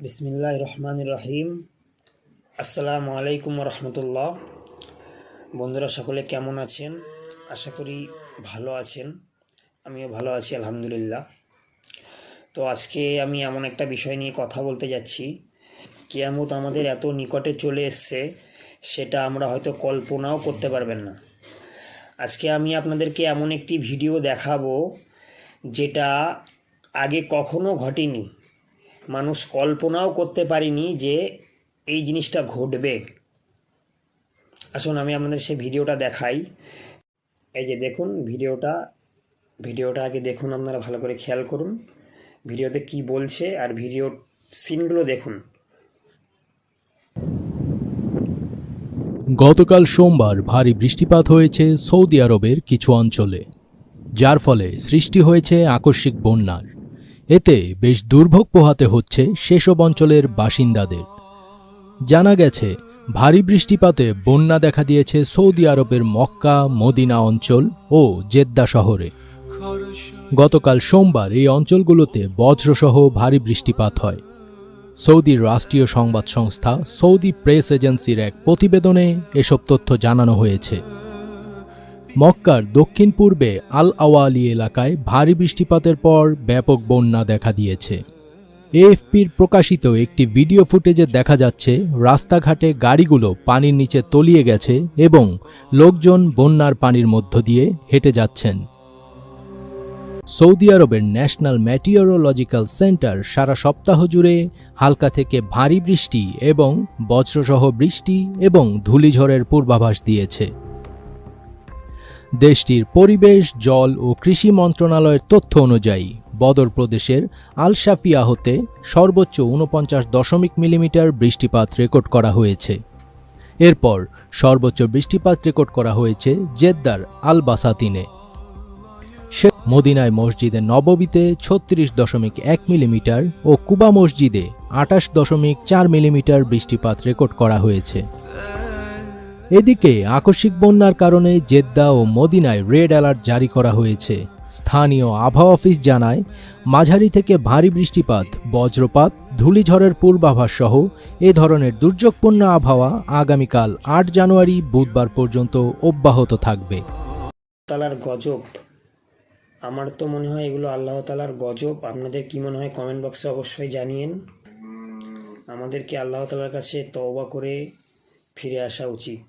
বিসমিল্লাহির রহমানির রহিম। আসসালামু আলাইকুম রহমতুল্লাহ। বন্ধুরা সকলে কেমন আছেন? আশা করি ভালো আছেন। আমিও ভালো আছি আলহামদুলিল্লাহ। তো আজকে আমি এমন একটা বিষয় নিয়ে কথা বলতে যাচ্ছি, কিয়ামত আমাদের এত নিকটে চলে এসছে সেটা আমরা হয়তো কল্পনাও করতে পারবেন না। আজকে আমি আপনাদেরকে এমন একটি ভিডিও দেখাবো যেটা আগে কখনো ঘটেনি, মানুষ কল্পনাও করতে পারেনি যে এই জিনিসটা ঘটবে। আসুন আমি আপনাদের সেই ভিডিওটা দেখাই। এই যে দেখুন ভিডিওটা আগে দেখুন, আপনারা ভালো করে খেয়াল করুন ভিডিওতে কি বলছে, আর ভিডিওর সিনগুলো দেখুন। গতকাল সোমবার ভারী বৃষ্টিপাত হয়েছে সৌদি আরবের কিছু অঞ্চলে, যার ফলে সৃষ্টি হয়েছে আকস্মিক বন্যার। এতে বেশ দুর্ভোগ পোহাতে হচ্ছে সেসব অঞ্চলের বাসিন্দাদের। জানা গেছে, ভারী বৃষ্টিপাতে বন্যা দেখা দিয়েছে সৌদি আরবের মক্কা, মদিনা অঞ্চল ও জেদ্দা শহরে। গতকাল সোমবার এই অঞ্চলগুলোতে বজ্রসহ ভারী বৃষ্টিপাত হয়। সৌদির রাষ্ট্রীয় সংবাদ সংস্থা সৌদি প্রেস এজেন্সির এক প্রতিবেদনে এসব তথ্য জানানো হয়েছে। মক্কার দক্ষিণ পূর্বে আল আওয়ালি এলাকায় ভারী বৃষ্টিপাতের পর ব্যাপক বন্যা দেখা দিয়েছে। এএফপির প্রকাশিত একটি ভিডিও ফুটেজে দেখা যাচ্ছে রাস্তাঘাটে গাড়িগুলো পানির নিচে তলিয়ে গেছে এবং লোকজন বন্যার পানির মধ্য দিয়ে হেঁটে যাচ্ছেন। সৌদি আরবের ন্যাশনাল মেটিওরোলজিক্যাল সেন্টার সারা সপ্তাহ জুড়ে হালকা থেকে ভারী বৃষ্টি এবং বজ্রসহ বৃষ্টি এবং ধূলিঝড়ের পূর্বাভাস দিয়েছে। দেশটির পরিবেশ, জল ও কৃষি মন্ত্রণালয়ের তথ্য অনুযায়ী বদর প্রদেশের আল শাফিয়া হতে সর্বোচ্চ 49 মিলিমিটার বৃষ্টিপাত রেকর্ড করা হয়েছে। এরপর সর্বোচ্চ বৃষ্টিপাত রেকর্ড করা হয়েছে জেদ্দার আল বাসাতিনে। মদিনায় মসজিদে নববীতে 36.1 মিলিমিটার ও কুবা মসজিদে 28.4 মিলিমিটার বৃষ্টিপাত রেকর্ড করা হয়েছে। এদিকে আকস্মিক বন্যার কারণে জেদ্দা ও মদিনায় রেড অ্যালার্ট জারি করা হয়েছে। স্থানীয় আবহাওয়া অফিস জানায়, মাঝারি থেকে ভারী বৃষ্টিপাত, বজ্রপাত, ধূলিঝড়ের পূর্বাভাস সহ এ ধরনের দুর্যোগপূর্ণ আবহাওয়া আগামীকাল 8 জানুয়ারি বুধবার পর্যন্ত অব্যাহত থাকবে। তাআলার গজব, আমার তো মনে হয় এগুলো আল্লাহ তাআলার গজব। আপনাদের কি মনে হয় কমেন্ট বক্সে অবশ্যই জানিয়েন। আমাদেরকে আল্লাহ তাআলার কাছে তওবা করে ফিরে আসা উচিত।